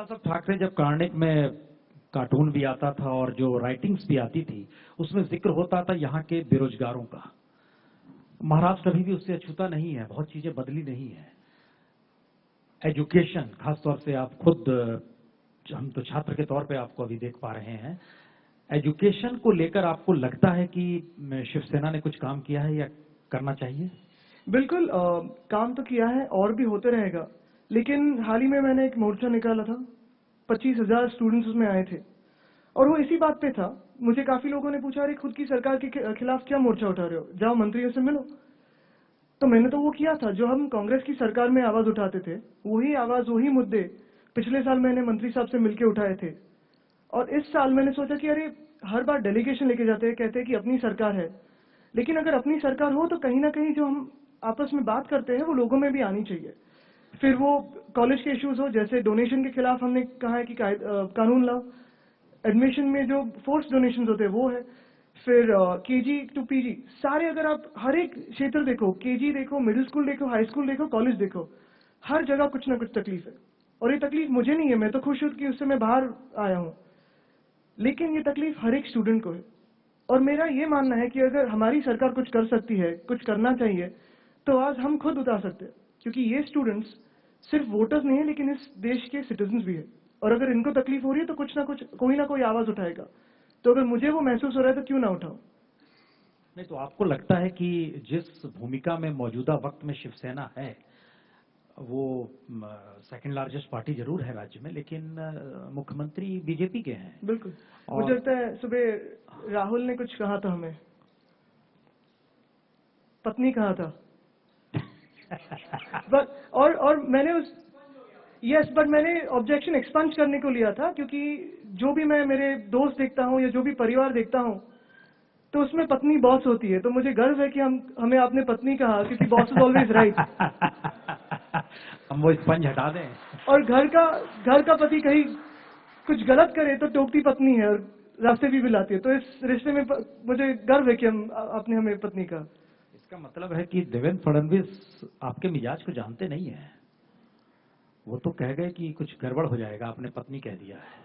बाला साहब ठाकरे जब कार्णिक में कार्टून भी आता था और जो राइटिंग्स भी आती थी उसमें जिक्र होता था यहाँ के बेरोजगारों का। महाराष्ट्र अभी भी उससे अछूता नहीं है, बहुत चीजें बदली नहीं है। एजुकेशन, खासतौर से आप खुद, हम तो छात्र के तौर पे आपको अभी देख पा रहे हैं, एजुकेशन को लेकर आपको लगता है कि शिवसेना ने कुछ काम किया है या करना चाहिए? बिल्कुल, काम तो किया है और भी होते रहेगा। लेकिन हाल ही में मैंने एक मोर्चा निकाला था, 25,000 स्टूडेंट्स उसमें आए थे और वो इसी बात पे था। मुझे काफी लोगों ने पूछा, अरे खुद की सरकार के खिलाफ क्या मोर्चा उठा रहे हो, जाओ मंत्रियों से मिलो। तो मैंने तो वो किया था जो हम कांग्रेस की सरकार में आवाज उठाते थे, वही आवाज, वही मुद्दे पिछले साल मैंने मंत्री साहब से मिलकर उठाए थे। और इस साल मैंने सोचा कि अरे हर बार डेलीगेशन लेके जाते हैं, कहते हैं कि अपनी सरकार है, लेकिन अगर अपनी सरकार हो तो कहीं ना कहीं जो हम आपस में बात करते हैं वो लोगों में भी आनी चाहिए। फिर वो कॉलेज के इश्यूज हो, जैसे डोनेशन के खिलाफ हमने कहा है कि कानून लाओ, एडमिशन में जो फोर्स डोनेशन होते हैं वो है, फिर केजी टू पीजी, सारे अगर आप हर एक क्षेत्र देखो, केजी देखो, मिडिल स्कूल देखो, हाई स्कूल देखो, कॉलेज देखो, हर जगह कुछ ना कुछ तकलीफ है। और ये तकलीफ मुझे नहीं है, मैं तो खुश हूं कि उससे मैं बाहर आया हूं, लेकिन ये तकलीफ हर एक स्टूडेंट को है। और मेरा ये मानना है कि अगर हमारी सरकार कुछ कर सकती है, कुछ करना चाहिए, तो आज हम खुद उतार सकते हैं, क्योंकि ये स्टूडेंट्स सिर्फ वोटर्स नहीं है लेकिन इस देश के सिटीजन्स भी है। और अगर इनको तकलीफ हो रही है तो कुछ ना कोई आवाज उठाएगा। तो अगर मुझे वो महसूस हो रहा है तो क्यों ना उठाऊं। नहीं तो आपको लगता है कि जिस भूमिका में मौजूदा वक्त में शिवसेना है, वो सेकंड लार्जेस्ट पार्टी जरूर है राज्य में, लेकिन मुख्यमंत्री बीजेपी के हैं। बिल्कुल, मुझे लगता है सुबह राहुल ने कुछ कहा था, हमें पत्नी कहा था और मैंने बट मैंने ऑब्जेक्शन एक्सपंज करने को लिया था, क्योंकि जो भी मैं मेरे दोस्त देखता हूं या जो भी परिवार देखता हूं तो उसमें पत्नी बॉस होती है। तो मुझे गर्व है कि हमें आपने पत्नी कहा, क्योंकि बॉस इज ऑलवेज राइट। हम वो स्पंज हटा दें। और घर का पति कहीं कुछ गलत करे तो टोकती पत्नी है और रास्ते भी लाती है। तो इस रिश्ते में मुझे गर्व है कि आपने हमें पत्नी कहा। इसका मतलब है कि देवेंद्र फडणवीस आपके मिजाज को जानते नहीं है। वो तो कह गए कि कुछ गड़बड़ हो जाएगा, आपने पत्नी कह दिया है।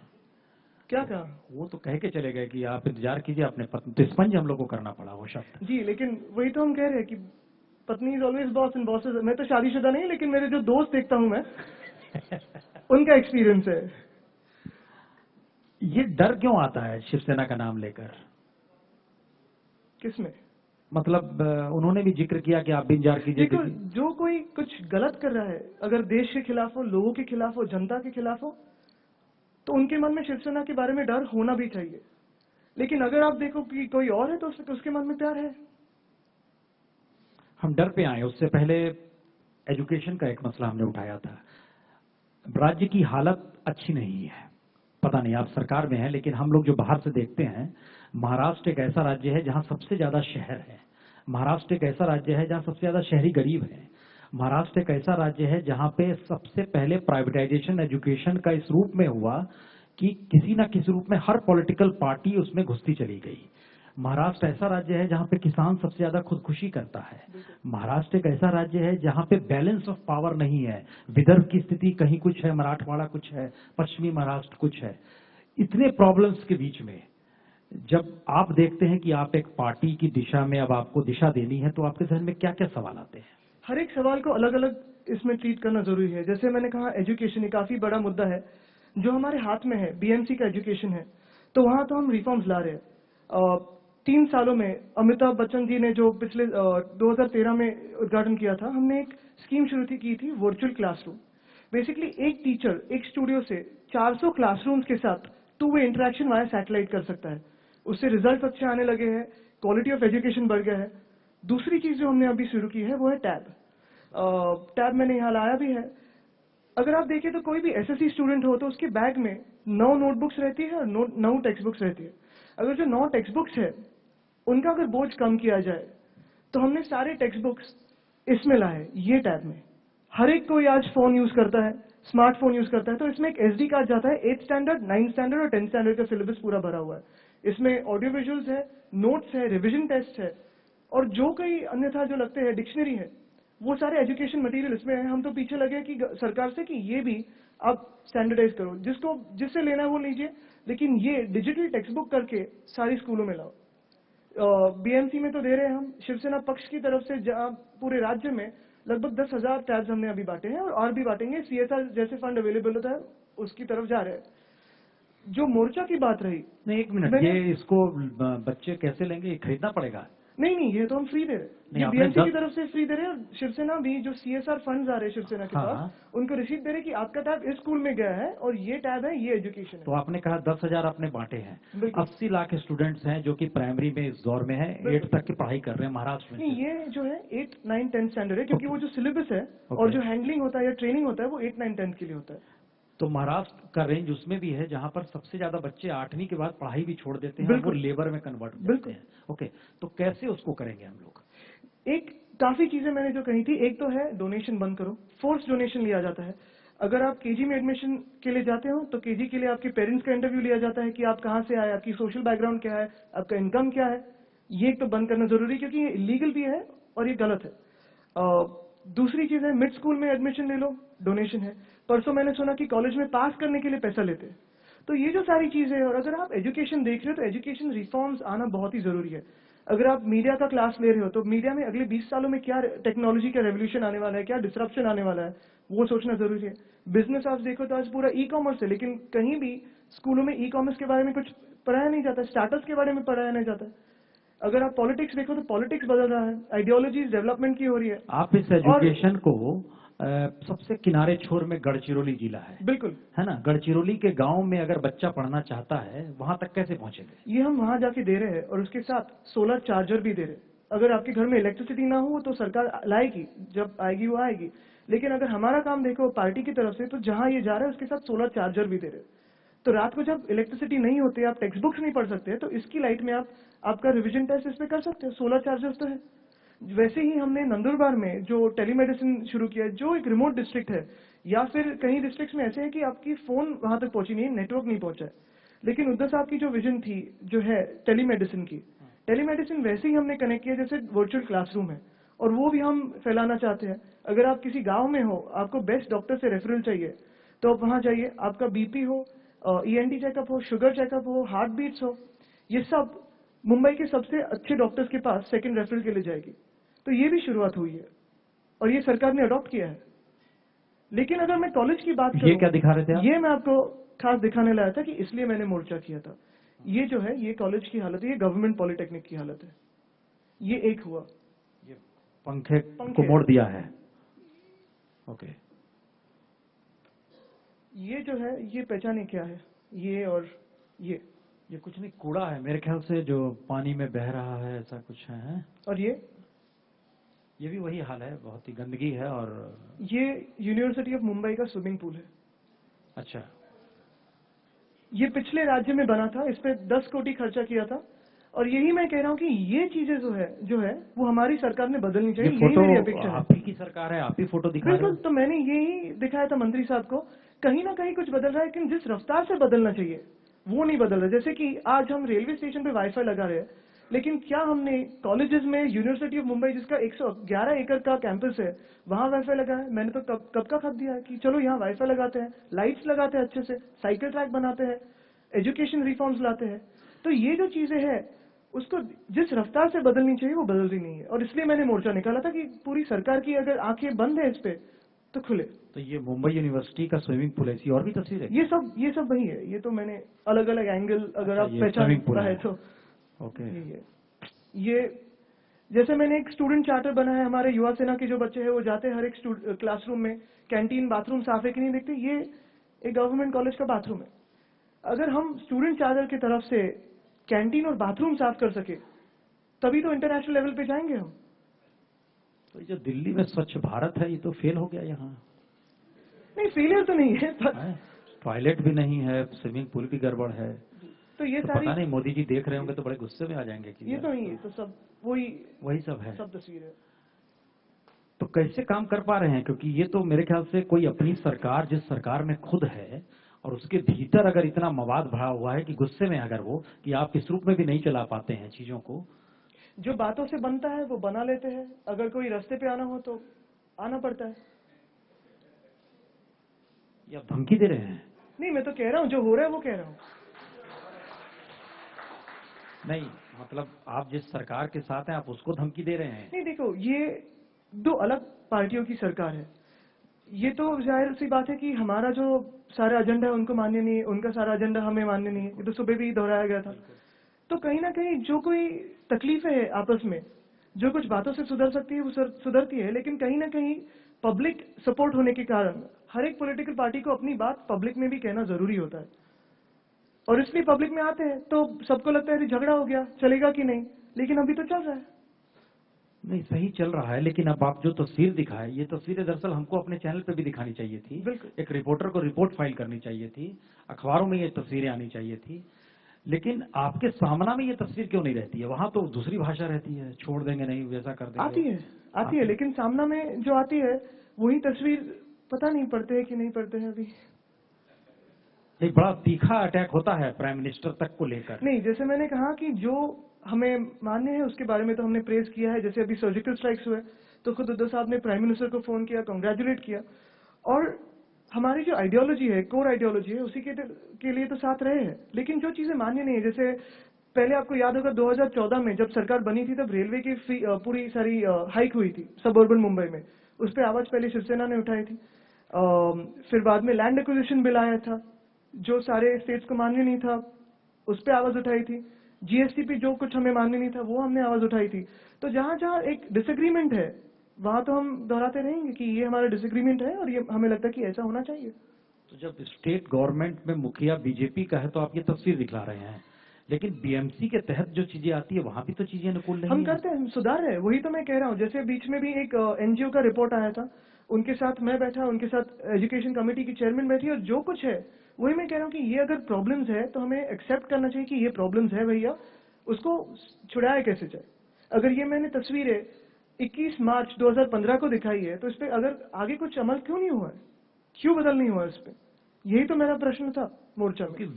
क्या कहा? वो तो कह के चले गए कि आप इंतजार कीजिए अपने पत्नी, तो स्पंज हम लोग को करना पड़ा वो शब्द। जी, लेकिन वही तो हम कह रहे हैं कि पत्नी is always boss and boss is. मैं तो शादीशुदा नहीं, लेकिन मेरे जो दोस्त देखता हूं मैं उनका एक्सपीरियंस है। ये डर क्यों आता है शिवसेना का नाम लेकर? किसमें? मतलब उन्होंने भी जिक्र किया कि आप भी इंतजार कीजिए। देखो, जो कोई कुछ गलत कर रहा है, अगर देश के खिलाफ हो, लोगों के खिलाफ हो, जनता के खिलाफ हो, तो उनके मन में शिवसेना के बारे में डर होना भी चाहिए। लेकिन अगर आप देखो कि कोई और है तो उसके मन में प्यार है। हम डर पे आए, उससे पहले एजुकेशन का एक मसला हमने उठाया था। राज्य की हालत अच्छी नहीं है, पता नहीं आप सरकार में हैं, लेकिन हम लोग जो बाहर से देखते हैं, महाराष्ट्र एक ऐसा राज्य है जहां सबसे ज्यादा शहर है। महाराष्ट्र एक ऐसा राज्य है जहां सबसे ज्यादा शहरी गरीब है। महाराष्ट्र एक ऐसा राज्य है जहां पे सबसे पहले प्राइवेटाइजेशन एजुकेशन का इस रूप में हुआ कि किसी ना किसी रूप में हर पॉलिटिकल पार्टी उसमें घुसती चली गई। महाराष्ट्र ऐसा राज्य है जहां पे किसान सबसे ज्यादा खुदकुशी करता है। महाराष्ट्र एक ऐसा राज्य है जहां पे बैलेंस ऑफ पावर नहीं है। विदर्भ की स्थिति कहीं कुछ है, मराठवाड़ा कुछ है, पश्चिमी महाराष्ट्र कुछ है। इतने प्रॉब्लम्स के बीच में जब आप देखते हैं कि आप एक पार्टी की दिशा में अब आपको दिशा देनी है, तो आपके जहन में क्या क्या सवाल आते हैं? हर एक सवाल को अलग अलग इसमें ट्रीट करना जरूरी है। जैसे मैंने कहा, एजुकेशन एक काफी बड़ा मुद्दा है जो हमारे हाथ में है। बीएमसी का एजुकेशन है, तो वहां तो हम रिफॉर्म्स ला रहे हैं। 3 सालों में अमिताभ बच्चन जी ने जो पिछले 2013 में उद्घाटन किया था, हमने एक स्कीम शुरू की थी, वर्चुअल क्लासरूम। बेसिकली एक टीचर एक स्टूडियो से 400 क्लासरूम्स के साथ 2 वे इंटरेक्शन वाया सैटेलाइट कर सकता है। उससे रिजल्ट अच्छे आने लगे हैं, क्वालिटी ऑफ एजुकेशन बढ़ गया है। दूसरी चीज जो हमने अभी शुरू की है वो है टैब मैंने यहाँ लाया भी है। अगर आप देखें तो कोई भी एसएससी स्टूडेंट हो तो उसके बैग में 9 नोटबुक्स रहती है और 9 टेक्स्ट बुक्स रहती है। अगर जो 9 टेक्स्ट बुक्स है उनका अगर बोझ कम किया जाए, तो हमने सारे टेक्स्ट बुक्स इसमें लाए, ये टैब में। हर एक कोई आज फोन यूज करता है, स्मार्टफोन यूज करता है, तो इसमें एक एसडी कार्ड जाता है। 8th स्टैंडर्ड, 9th स्टैंडर्ड और 10th स्टैंडर्ड का सिलेबस पूरा भरा हुआ है। इसमें ऑडियो विजुअल्स है, नोट्स है, रिविजन टेस्ट है, और जो कई अन्यथा जो लगते हैं डिक्शनरी है, वो सारे एजुकेशन मटेरियल इसमें है। हम तो पीछे लगे कि सरकार से कि ये भी आप स्टैंडर्डाइज करो, जिससे लेना है वो लीजिए, लेकिन ये डिजिटल टेक्स्ट बुक करके सारी स्कूलों में लाओ। बीएमसी में तो दे रहे हैं हम, शिवसेना पक्ष की तरफ से जहां पूरे राज्य में लगभग 10,000 टैब्स हमने अभी बांटे हैं और भी बांटेंगे। सीएसआर जैसे फंड अवेलेबल होता है उसकी तरफ जा रहे हैं। जो मोर्चा की बात रही, नहीं, एक मिनट, ये इसको बच्चे कैसे लेंगे? ये खरीदना पड़ेगा? नहीं, ये तो हम फ्री दे रहे हैं, नहीं, ये आपने बीएमसी की 10 तरफ से फ्री दे रहे हैं। और शिवसेना भी जो सीएसआर फंड्स आ रहे हैं शिवसेना के हाँ, पास, उनको रिसीट दे रहे हैं कि आपका टैब इस स्कूल में गया है और ये टैब है, ये एजुकेशन है। तो आपने कहा 10,000 आपने बांटे हैं, बिल्कुल। 80 लाख स्टूडेंट्स हैं जो कि प्राइमरी में इस दौर में है, 8 तक की पढ़ाई कर रहे हैं महाराष्ट्र में। नहीं, ये जो है 8, 9, 10 स्टैंडर्ड है, क्योंकि वो जो सिलेबस है और जो हैंडलिंग होता है या ट्रेनिंग होता है वो 8, 9, 10 के लिए होता है। तो महाराष्ट्र का रेंज उसमें भी है जहां पर सबसे ज्यादा बच्चे 8वीं के बाद पढ़ाई भी छोड़ देते हैं, वो लेबर में कन्वर्ट करते हैं। ओके, तो कैसे उसको करेंगे हम लोग? एक काफी चीजें मैंने जो कही थी, एक तो है डोनेशन बंद करो, फोर्स डोनेशन लिया जाता है। अगर आप केजी में एडमिशन के लिए जाते हो तो केजी के लिए आपके पेरेंट्स का इंटरव्यू लिया जाता है कि आप कहाँ से आए, आपकी सोशल बैकग्राउंड क्या है, आपका इनकम क्या है। ये एक तो बंद करना जरूरी है, क्योंकि ये इलीगल भी है और ये गलत है। दूसरी चीज है, मिड स्कूल में एडमिशन ले लो, डोनेशन है। परसों मैंने सुना कि कॉलेज में पास करने के लिए पैसा लेते हैं। तो ये जो सारी चीजें हैं, और अगर आप एजुकेशन देख रहे हो तो एजुकेशन रिफॉर्म्स आना बहुत ही जरूरी है। अगर आप मीडिया का क्लास ले रहे हो तो मीडिया में अगले 20 सालों में क्या टेक्नोलॉजी का रेवोल्यूशन आने वाला है, क्या डिसरप्शन आने वाला है, वो सोचना जरूरी है। बिजनेस आप देखो तो आज पूरा ई कॉमर्स है, लेकिन कहीं भी स्कूलों में ई कॉमर्स के बारे में कुछ पढ़ाया नहीं जाता, स्टार्टअप्स के बारे में पढ़ाया नहीं जाता। अगर आप पॉलिटिक्स देखो तो पॉलिटिक्स बदल रहा है, आइडियोलॉजीज डेवलपमेंट की हो रही है। आप इस एजुकेशन को सबसे किनारे छोर में गढ़चिरौली जिला है, बिल्कुल है ना? गढ़चिरौली के गांव में अगर बच्चा पढ़ना चाहता है, वहां तक कैसे पहुंचेंगे? ये हम वहां जाके दे रहे हैं और उसके साथ सोलर चार्जर भी दे रहे हैं। अगर आपके घर में इलेक्ट्रिसिटी ना हो तो सरकार लाएगी, जब आएगी वो आएगी। लेकिन अगर हमारा काम देखो पार्टी की तरफ से, तो जहां ये जा रहा है उसके साथ सोलर चार्जर भी दे रहे हैं। तो रात को जब इलेक्ट्रिसिटी नहीं होती, आप टेक्स्ट बुक्स नहीं पढ़ सकते, तो इसकी लाइट में आप आपका रिविजन टेस्ट इस पे कर सकते हो। सोलर चार्जर्स तो है। वैसे ही हमने नंदुरबार में जो टेलीमेडिसिन शुरू किया है, जो एक रिमोट डिस्ट्रिक्ट है, या फिर कई डिस्ट्रिक्ट्स में ऐसे है कि आपकी फोन वहां तक पहुंची नहीं है, नेटवर्क नहीं पहुंचा है, लेकिन उद्धव साहब की जो विजन थी जो है टेलीमेडिसिन की, टेलीमेडिसिन वैसे ही हमने कनेक्ट किया जैसे वर्चुअल क्लासरूम है, और वो भी हम फैलाना चाहते हैं। अगर आप किसी गांव में हो, आपको बेस्ट डॉक्टर से रेफरल चाहिए, तो आप वहां जाइए। आपका बीपी हो, ईएनटी चेकअप हो, शुगर चेकअप हो, हार्ट बीट्स हो, ये सब मुंबई के सबसे अच्छे डॉक्टर्स के पास सेकंड रेफरल के लिए जाएगी। तो ये भी शुरुआत हुई है और ये सरकार ने अडॉप्ट किया है। लेकिन अगर मैं कॉलेज की बात करूं, ये क्या दिखा रहे थे आप? ये मैं आपको खास दिखाने लाया था कि इसलिए मैंने मोर्चा किया था। ये जो है, ये कॉलेज की हालत है, ये गवर्नमेंट पॉलिटेक्निक की हालत है। ये एक हुआ, ये पंखे को मोड़ दिया है। ओके, ये जो है, ये पहचाने क्या है, ये और ये कुछ नहीं, कूड़ा है मेरे ख्याल से, जो पानी में बह रहा है, ऐसा कुछ है। और ये भी वही हाल है, बहुत ही गंदगी है। और ये यूनिवर्सिटी ऑफ मुंबई का स्विमिंग पूल है। अच्छा, ये पिछले राज्य में बना था, इस पे 10 कोटी खर्चा किया था। और यही मैं कह रहा हूँ कि ये चीजें जो है वो हमारी सरकार ने बदलनी चाहिए। यही मेरी अपेक्षा है। आप ही की सरकार है, आप ही फोटो दिखा रहे हो। बिल्कुल, तो मैंने यही दिखाया था मंत्री साहब को, कहीं ना कहीं कुछ बदल रहा है, लेकिन जिस रफ्तार से बदलना चाहिए वो नहीं बदल रहा। जैसे कि आज हम रेलवे स्टेशन पे वाईफाई लगा रहे हैं, लेकिन क्या हमने कॉलेजेस में यूनिवर्सिटी ऑफ मुंबई जिसका 111 एकड़ का कैंपस है, वहां वाईफाई लगा है? मैंने तो कब का खत दिया है कि चलो यहाँ वाईफाई लगाते हैं, लाइट्स लगाते हैं, अच्छे से साइकिल ट्रैक बनाते हैं, एजुकेशन रिफॉर्म्स लाते हैं। तो ये जो चीजें हैं, उसको जिस रफ्तार से बदलनी चाहिए वो बदल रही नहीं है। और इसलिए मैंने मोर्चा निकाला था कि पूरी सरकार की अगर आंखें बंद है इस पे, तो खुले। तो ये मुंबई यूनिवर्सिटी का स्विमिंग पूल है, ऐसी और भी तस्वीर है? ये सब वही है। ये तो मैंने अलग अलग एंगल, अगर आप पहचान पाए तो। ओके, ये जैसे मैंने एक स्टूडेंट चार्टर बनाया है, हमारे युवा सेना के जो बच्चे हैं वो जाते हैं हर एक क्लासरूम में, कैंटीन बाथरूम साफ है कि नहीं देखते। ये एक गवर्नमेंट कॉलेज का बाथरूम है। अगर हम स्टूडेंट चार्टर की तरफ से कैंटीन और बाथरूम साफ कर सके, तभी तो इंटरनेशनल लेवल पे जाएंगे हम। तो जो दिल्ली में स्वच्छ भारत है, ये तो फेल हो गया यहाँ। नहीं, फेलियर तो नहीं है, टॉयलेट भी नहीं है, स्विमिंग पूल भी गड़बड़ है। तो ये तो सारी, पता नहीं मोदी जी देख रहे होंगे तो बड़े गुस्से में आ जाएंगे कि ये तो नहीं है, तो सब वही सब है, सब तस्वीर है। तो कैसे काम कर पा रहे हैं? क्योंकि ये तो मेरे ख्याल से कोई अपनी सरकार, जिस सरकार में खुद है और उसके भीतर अगर इतना मवाद भरा हुआ है कि गुस्से में अगर वो कि आप इस रूप में भी नहीं चला पाते हैं चीजों को। जो बातों से बनता है वो बना लेते हैं, अगर कोई रास्ते पे आना हो तो आना पड़ता है। ये आप धमकी दे रहे हैं? नहीं, मैं तो कह रहा हूँ जो हो रहा है वो कह रहा हूँ। नहीं, मतलब आप जिस सरकार के साथ हैं आप उसको धमकी दे रहे हैं? नहीं देखो, ये दो अलग पार्टियों की सरकार है। ये तो जाहिर सी बात है कि हमारा जो सारा एजेंडा है उनको मान्य नहीं है, उनका सारा एजेंडा हमें मान्य नहीं है। ये तो सुबह भी दोहराया गया था। तो कहीं ना कहीं जो कोई तकलीफें है आपस में, जो कुछ बातों से सुधर सकती है वो सुधरती है, लेकिन कहीं ना कहीं पब्लिक सपोर्ट होने के कारण हर एक पॉलिटिकल पार्टी को अपनी बात पब्लिक में भी कहना जरूरी होता है। और इसलिए पब्लिक में आते हैं तो सबको लगता है कि झगड़ा हो गया, चलेगा कि नहीं, लेकिन अभी तो चल रहा है। नहीं, सही चल रहा है, लेकिन अब आप जो तस्वीर दिखाए, ये तस्वीरें दरअसल हमको अपने चैनल पे भी दिखानी चाहिए थी। बिल्कुल। एक रिपोर्टर को रिपोर्ट फाइल करनी चाहिए थी, अखबारों में ये तस्वीरें आनी चाहिए थी, लेकिन आपके सामना में ये तस्वीर क्यों नहीं रहती है? वहां तो दूसरी भाषा रहती है, छोड़ देंगे नहीं, वैसा कर देंगे। आती है, लेकिन सामना में जो आती है वही तस्वीर पता नहीं पढ़ते हैं कि नहीं पढ़ते हैं अभी। एक बड़ा तीखा अटैक होता है प्राइम मिनिस्टर तक को लेकर। नहीं, जैसे मैंने कहा कि जो हमें मान्य है उसके बारे में तो हमने प्रेज किया है। जैसे अभी सर्जिकल स्ट्राइक्स हुए तो खुद उद्धव साहब ने प्राइम मिनिस्टर को फोन किया, कांग्रेचुलेट किया, और हमारी जो आइडियोलॉजी है, कोर आइडियोलॉजी है, उसी के लिए तो साथ रहे हैं। लेकिन जो चीजें मान्य नहीं है, जैसे पहले आपको याद होगा 2014 में जब सरकार बनी थी तब रेलवे की पूरी सारी हाइक हुई थी सबअर्बन मुंबई में। उस पर आवाज पहले शिवसेना ने उठाई थी। फिर बाद में लैंड एक्विजिशन बिल आया था जो सारे स्टेट्स को मान्य नहीं था, उस पर आवाज उठाई थी। जीएसटी पे जो कुछ हमें मान्य नहीं था वो हमने आवाज उठाई थी। तो जहां जहां एक डिसएग्रीमेंट है वहां तो हम दोहराते रहेंगे कि ये हमारा डिसएग्रीमेंट है और ये हमें लगता है कि ऐसा होना चाहिए। तो जब स्टेट गवर्नमेंट में मुखिया बीजेपी का है तो आप ये तस्वीर दिखला रहे हैं, लेकिन बीएमसी के तहत जो चीजें आती है वहां भी तो चीजें अनुकूल नहीं हम है। करते हैं, सुधार है, वही तो मैं कह रहा हूँ। जैसे बीच में भी एक एनजीओ का रिपोर्ट आया था, उनके साथ मैं बैठा, उनके साथ एजुकेशन कमेटी की चेयरमैन बैठी, और जो कुछ है वही मैं कह रहा हूँ कि ये अगर प्रॉब्लम्स है तो हमें एक्सेप्ट करना चाहिए कि ये प्रॉब्लम्स है भैया, उसको छुड़ाया कैसे जाए। अगर ये मैंने तस्वीरें 21 मार्च 2015 को दिखाई है तो इस पर अगर आगे कुछ अमल क्यों नहीं हुआ है, क्यों बदल नहीं हुआ इस पे, यही तो मेरा प्रश्न था मोर्चा में।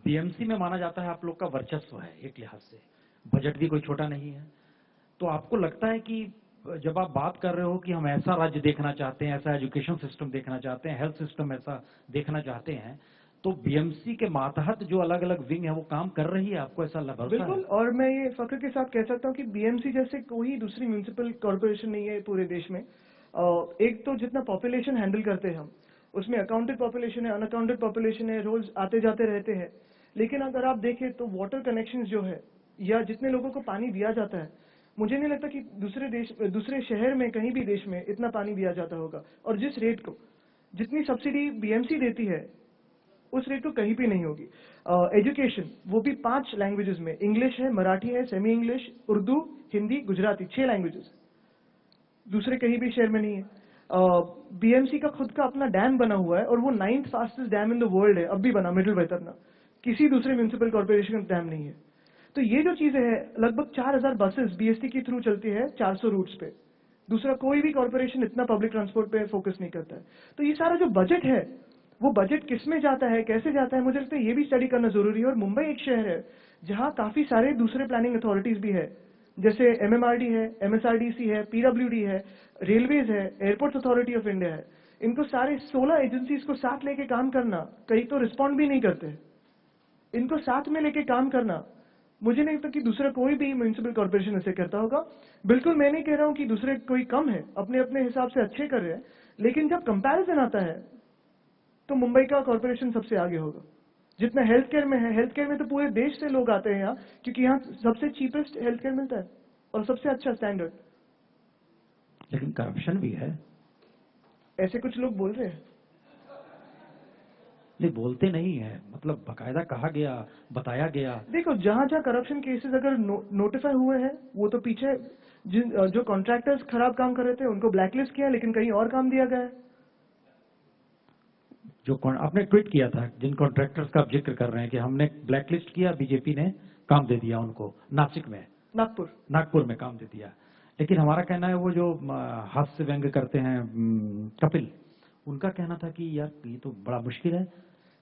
बीएमसी में माना जाता है आप लोग का वर्चस्व है एक लिहाज से, बजट भी कोई छोटा नहीं है, तो आपको लगता है कि जब आप बात कर रहे हो कि हम ऐसा राज्य देखना चाहते हैं, ऐसा एजुकेशन सिस्टम देखना चाहते हैं, हेल्थ सिस्टम ऐसा देखना चाहते हैं, तो बीएमसी के मातहत जो अलग अलग विंग है वो काम कर रही है, आपको ऐसा भरोसा है? बिल्कुल, और मैं ये फख्र के साथ कह सकता हूँ कि बीएमसी जैसे कोई दूसरी म्यूनिसिपल कॉर्पोरेशन नहीं है पूरे देश में। एक तो जितना पॉपुलेशन हैंडल करते हैं हम, उसमें अकाउंटेड पॉपुलेशन है, अनअकाउंटेड पॉपुलेशन है, रोज आते जाते रहते हैं। लेकिन अगर आप देखें तो वाटर कनेक्शन जो है या जितने लोगों को पानी दिया जाता है, मुझे नहीं लगता कि दूसरे शहर में कहीं भी देश में इतना पानी दिया जाता होगा। और जिस रेट को, जितनी सब्सिडी बीएमसी देती है उस रेट को कहीं भी नहीं होगी। एजुकेशन वो भी 5 लैंग्वेजेस में, इंग्लिश है, मराठी है, semi English, Urdu, Hindi, Gujarati, 6 languages, दूसरे कहीं भी शहर में नहीं है। बीएमसी का खुद का अपना डैम बना हुआ है और वो 9th fastest dam in the world है, अब भी बना, मिडिल वैतरना, किसी दूसरे म्यूनिसिपल कॉर्पोरेशन का डैम नहीं है। तो ये जो चीजें हैं, लगभग 4000 बसेस बीएसटी के थ्रू चलती है 400 रूट्स पे, दूसरा कोई भी कॉर्पोरेशन इतना पब्लिक ट्रांसपोर्ट पे फोकस नहीं करता है। तो ये सारा जो बजट है वो बजट किस में जाता है, कैसे जाता है, मुझे लगता है ये भी स्टडी करना जरूरी है। और मुंबई एक शहर है जहां काफी सारे दूसरे प्लानिंग अथॉरिटीज भी है, जैसे एमएमआरडी है, एमएसआरडीसी है, पीडब्ल्यूडी है, रेलवेज है, एयरपोर्ट्स अथॉरिटी ऑफ इंडिया है। इनको सारे 16 एजेंसीज को साथ लेके काम करना, कई तो रिस्पॉन्ड भी नहीं करते, इनको साथ में लेके काम करना, मुझे नहीं लगता कि दूसरा कोई भी म्यूनिसिपल कॉर्पोरेशन ऐसे करता होगा। बिल्कुल मैं नहीं कह रहा हूं कि दूसरे कोई कम है, अपने अपने हिसाब से अच्छे कर रहे हैं, लेकिन जब कंपैरिजन आता है तो मुंबई का कॉर्पोरेशन सबसे आगे होगा। जितना हेल्थ केयर में है, हेल्थ केयर में तो पूरे देश से लोग आते हैं यहाँ, क्योंकि यहाँ सबसे चीपेस्ट हेल्थ केयर मिलता है और सबसे अच्छा स्टैंडर्ड। लेकिन करप्शन भी है, ऐसे कुछ लोग बोल रहे हैं। नहीं, बोलते नहीं है, मतलब बकायदा कहा गया, बताया गया। देखो, जहां जहां करप्शन केसेस अगर नोटिफाई हुए हैं, वो तो पीछे जो कॉन्ट्रैक्टर्स खराब काम कर रहे थे उनको ब्लैकलिस्ट किया, लेकिन कहीं और काम दिया गया है। जो आपने ट्वीट किया था, जिन कॉन्ट्रैक्टर्स का आप जिक्र कर रहे हैं कि हमने ब्लैकलिस्ट किया, बीजेपी ने काम दे दिया उनको, नासिक में, नागपुर में काम दे दिया। लेकिन हमारा कहना है वो जो हास्य व्यंग करते हैं कपिल, उनका कहना था कि यार ये तो बड़ा मुश्किल है।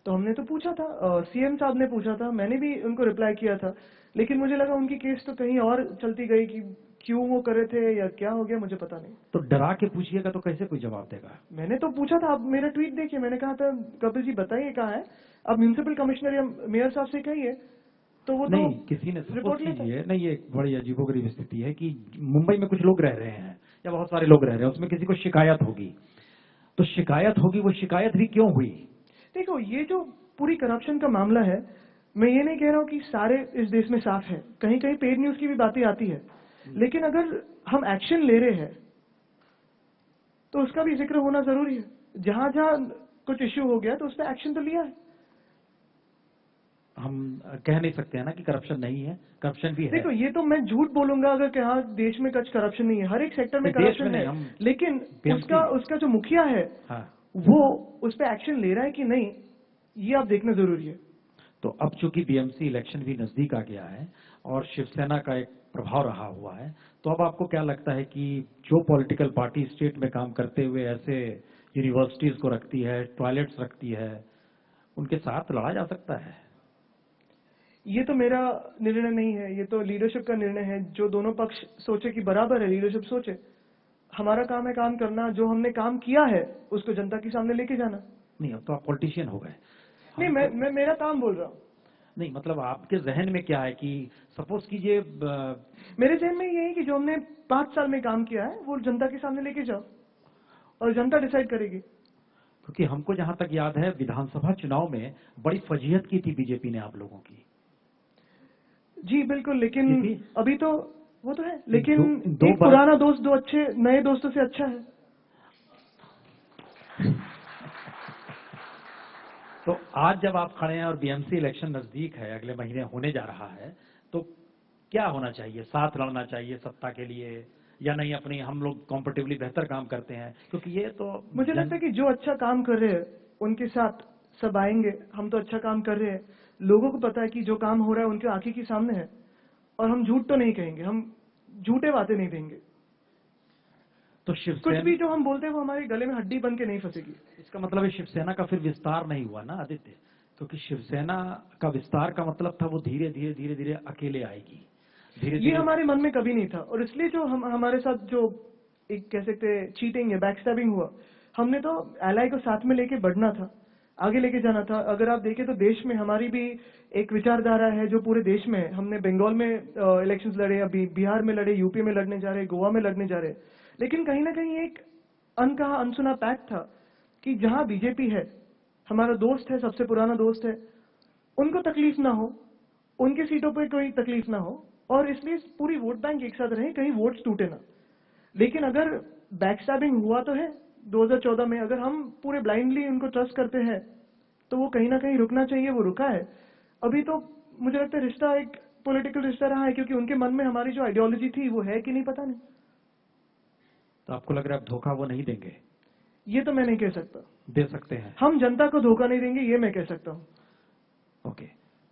तो हमने तो पूछा था, सीएम साहब ने पूछा था, मैंने भी उनको रिप्लाई किया था, लेकिन मुझे लगा उनकी केस तो कहीं और चलती गई कि क्यों वो करे थे या क्या हो गया मुझे पता नहीं। तो डरा के पूछिएगा तो कैसे कोई जवाब देगा? मैंने तो पूछा था, आप मेरा ट्वीट देखिए, मैंने कहा था कपिल जी बताइए कहाँ है, अब म्यूनिसिपल कमिश्नर या मेयर साहब से कहिए, तो वो नहीं, तो किसी ने सपोज रिपोर्ट लेता। कीजिए, नहीं, ये एक बड़ी अजीबोगरीब स्थिति है कि मुंबई में कुछ लोग रह रहे हैं या बहुत सारे लोग रह रहे हैं, उसमें किसी को शिकायत होगी, तो शिकायत होगी, वो शिकायत भी क्यों हुई? देखो, ये जो पूरी करप्शन का मामला है, मैं ये नहीं कह रहा हूँ कि सारे इस देश में साफ है, कहीं कहीं पेड न्यूज की भी बातें आती है, लेकिन अगर हम एक्शन ले रहे हैं तो उसका भी जिक्र होना जरूरी है। जहां जहां कुछ इश्यू हो गया तो उस पर एक्शन तो लिया है। हम कह नहीं सकते हैं ना कि करप्शन नहीं है, करप्शन भी है। देखो, ये तो मैं झूठ बोलूंगा अगर कि हाँ देश में कुछ करप्शन नहीं है, हर एक सेक्टर में नहीं, देश में करप्शन नहीं, है, हम लेकिन BMC उसका जो मुखिया है हाँ, वो उस पर एक्शन ले रहा है कि नहीं, ये आप देखना जरूरी है। तो अब चूंकि BMC इलेक्शन भी नजदीक आ गया है और शिवसेना का एक प्रभाव रहा हुआ है, तो अब आपको क्या लगता है कि जो पॉलिटिकल पार्टी स्टेट में काम करते हुए ऐसे यूनिवर्सिटीज को रखती है, टॉयलेट्स रखती है, उनके साथ लड़ा जा सकता है? ये तो मेरा निर्णय नहीं है, ये तो लीडरशिप का निर्णय है। जो दोनों पक्ष सोचे कि बराबर है, लीडरशिप सोचे। हमारा काम है काम करना, जो हमने काम किया है उसको जनता के सामने लेके जाना। नहीं, अब तो आप पॉलिटिशियन हो गए। नहीं, मैं मेरा काम बोल रहा हूँ। नहीं, मतलब आपके जहन में क्या है कि सपोज कीजिए मेरे जहन में ये है कि जो हमने 5 साल में काम किया है वो जनता के सामने लेके जाओ और जनता डिसाइड करेगी। क्योंकि हमको जहां तक याद है विधानसभा चुनाव में बड़ी फजीहत की थी बीजेपी ने आप लोगों की। जी बिल्कुल, लेकिन क्योंकि अभी तो वो तो है, लेकिन दो एक पुराना दोस्त दो अच्छे नए दोस्तों से अच्छा है। तो आज जब आप खड़े हैं और BMC इलेक्शन नजदीक है, अगले महीने होने जा रहा है, तो क्या होना चाहिए? साथ लड़ना चाहिए सत्ता के लिए या नहीं? अपनी हम लोग कॉम्पिटिटिवली बेहतर काम करते हैं, क्योंकि ये तो मुझे लगता है कि जो अच्छा काम कर रहे हैं उनके साथ सब आएंगे। हम तो अच्छा काम कर रहे हैं, लोगों को पता है कि जो काम हो रहा है उनके आंखें के सामने है, और हम झूठ तो नहीं कहेंगे, हम झूठे बातें नहीं देंगे। तो कुछ शिवसेना भी जो हम बोलते हैं वो हमारे गले में हड्डी बन के नहीं फंसेगी। इसका मतलब है शिवसेना का फिर विस्तार नहीं हुआ ना आदित्य, क्योंकि शिवसेना का विस्तार का मतलब था वो धीरे धीरे धीरे धीरे अकेले आएगी, धीरे ये धीरे। हमारे मन में कभी नहीं था, और इसलिए जो हमारे साथ जो एक कह सकते हैं चीटिंग या बैकस्टैबिंग हुआ, हमने तो एलाई को साथ में लेके बढ़ना था, आगे लेके जाना था। अगर आप देखें तो देश में हमारी भी एक विचारधारा है जो पूरे देश में है। हमने बंगाल में इलेक्शंस लड़े, अभी बिहार में लड़े, यूपी में लड़ने जा रहे, गोवा में लड़ने जा रहे, लेकिन कहीं ना कहीं एक अनकहा अनसुना पैक्ट था कि जहां बीजेपी है, हमारा दोस्त है, सबसे पुराना दोस्त है, उनको तकलीफ ना हो, उनकी सीटों पर कोई तकलीफ ना हो, और इसलिए पूरी वोट बैंक एक साथ रहे, कहीं वोट्स टूटे ना। लेकिन अगर बैकस्टैबिंग हुआ तो है 2014 में, अगर हम पूरे ब्लाइंडली उनको ट्रस्ट करते हैं तो वो कहीं ना कहीं रुकना चाहिए, वो रुका है। अभी तो मुझे लगता है रिश्ता एक पॉलिटिकल रिश्ता रहा है, क्योंकि उनके मन में हमारी जो आइडियोलॉजी थी वो है कि नहीं पता नहीं। तो आपको लग रहा है अब धोखा वो नहीं देंगे? ये तो मैं नहीं कह सकता। दे सकते हैं। हम जनता को धोखा नहीं देंगे, ये मैं कह सकता हूँ। ओके,